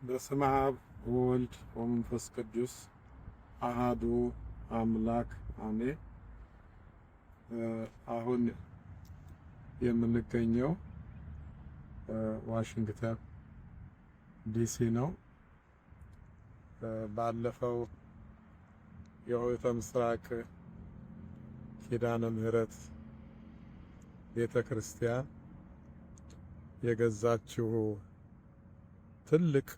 በስመ አብ ወወልድ ወመንፈስ ቅዱስ አሃዱ አምላክ አሜን። አሁን የምንገኘው ዋሽንግተን ዲሲ ነው። ባለፈው የሆተ ምስራቅ ኪዳነ ምህረት ቤተክርስቲያን የገዛችው ትልቅ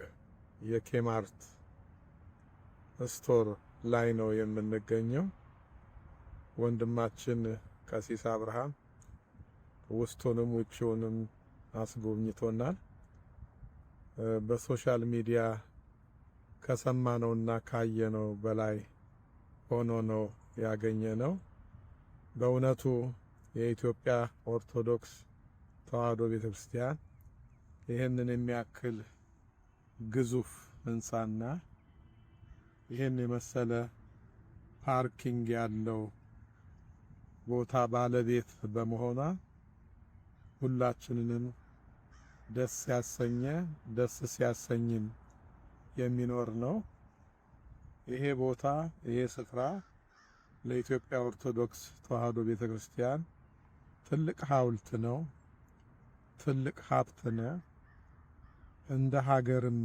የኬማርት ስቶር ላይ ነው የምንገኘው። ወንድማችን ቀሲስ አብርሃም ውስጡንም ውጪውንም አስጎብኝቶናል። በሶሻል ሚዲያ ከሰማነውና ካየነው በላይ ሆኖ ነው ያገኘነው። በእውነቱ የኢትዮጵያ ኦርቶዶክስ ተዋሕዶ ቤተክርስቲያን ይህንን የሚያክል ግዙፍ ህንጻና ይህን የመሰለ ፓርኪንግ ያለው ቦታ ባለቤት በመሆኗ ሁላችንንም ደስ ሲያሰኝን የሚኖር ነው። ይሄ ቦታ ይሄ ስፍራ ለኢትዮጵያ ኦርቶዶክስ ተዋሕዶ ቤተክርስቲያን ትልቅ ሐውልት ነው፣ ትልቅ ሀብት ነው። እንደ ሀገርም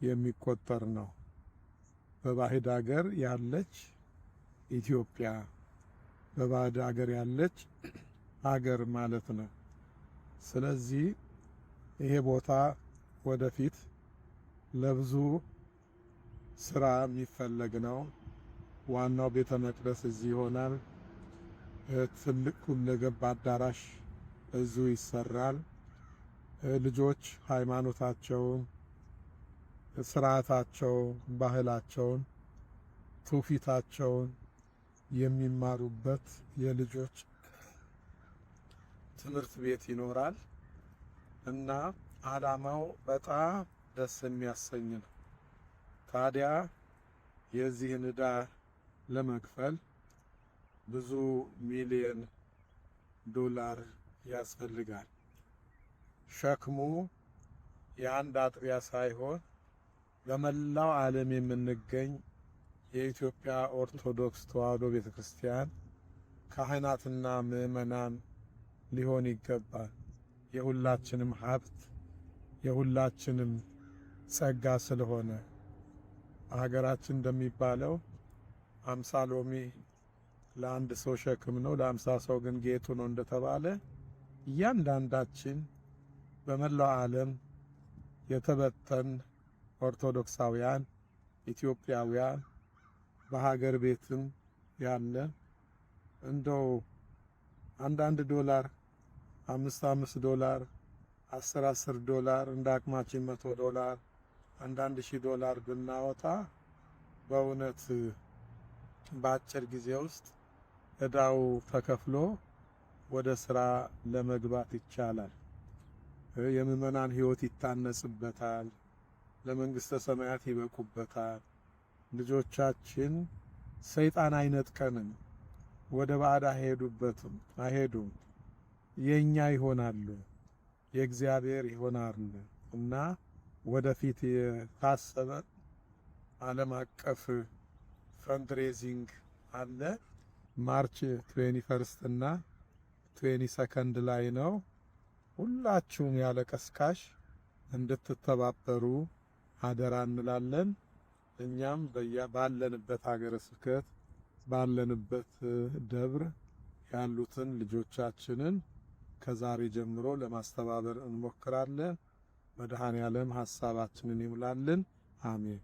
የሚቆጠር ነው። በባዕድ ሀገር ያለች ኢትዮጵያ በባዕድ ሀገር ያለች ሀገር ማለት ነው። ስለዚህ ይሄ ቦታ ወደፊት ለብዙ ስራ የሚፈለግ ነው። ዋናው ቤተ መቅደስ እዚህ ይሆናል። ትልቅ ሁለገብ አዳራሽ እዚሁ ይሰራል። ልጆች ሃይማኖታቸውን፣ ስርዓታቸውን፣ ባህላቸውን፣ ትውፊታቸውን የሚማሩበት የልጆች ትምህርት ቤት ይኖራል እና ዓላማው በጣም ደስ የሚያሰኝ ነው። ታዲያ የዚህን ዕዳ ለመክፈል ብዙ ሚሊዮን ዶላር ያስፈልጋል። ሸክሙ የአንድ አጥቢያ ሳይሆን በመላው ዓለም የምንገኝ የኢትዮጵያ ኦርቶዶክስ ተዋሕዶ ቤተክርስቲያን ካህናትና ምዕመናን ሊሆን ይገባል። የሁላችንም ሀብት የሁላችንም ጸጋ ስለሆነ ሀገራችን እንደሚባለው 50 ሎሚ ለአንድ ሰው ሸክም ነው፣ ለ50 ሰው ግን ጌጡ ነው እንደተባለ እያንዳንዳችን በመላው ዓለም የተበተን ኦርቶዶክሳውያን ኢትዮጵያውያን በሀገር ቤትም ያለ እንደው አንዳንድ ዶላር 5 ዶላር 10 ዶላር እንደ አቅማችን 100 ዶላር አንዳንድ ሺህ ዶላር ብናወጣ በእውነት በአጭር ጊዜ ውስጥ ዕዳው ተከፍሎ ወደ ስራ ለመግባት ይቻላል። የምዕመናን ሕይወት ይታነጽበታል፣ ለመንግስተ ሰማያት ይበቁበታል። ልጆቻችን ሰይጣን አይነጥቀንም፣ ወደ ባዕድ አይሄዱም፣ የኛ ይሆናሉ፣ የእግዚአብሔር ይሆናሉ እና ወደፊት የታሰበ ዓለም አቀፍ ፈንድሬዚንግ አለ። ማርች 21 እና 22 ላይ ነው። ሁላችሁም ያለ ቀስቃሽ እንድትተባበሩ አደራ እንላለን። እኛም ባለንበት ሀገረ ስብከት ባለንበት ደብር ያሉትን ልጆቻችንን ከዛሬ ጀምሮ ለማስተባበር እንሞክራለን። መድኃኔዓለም ሐሳባችንን ይሙላልን። አሜን።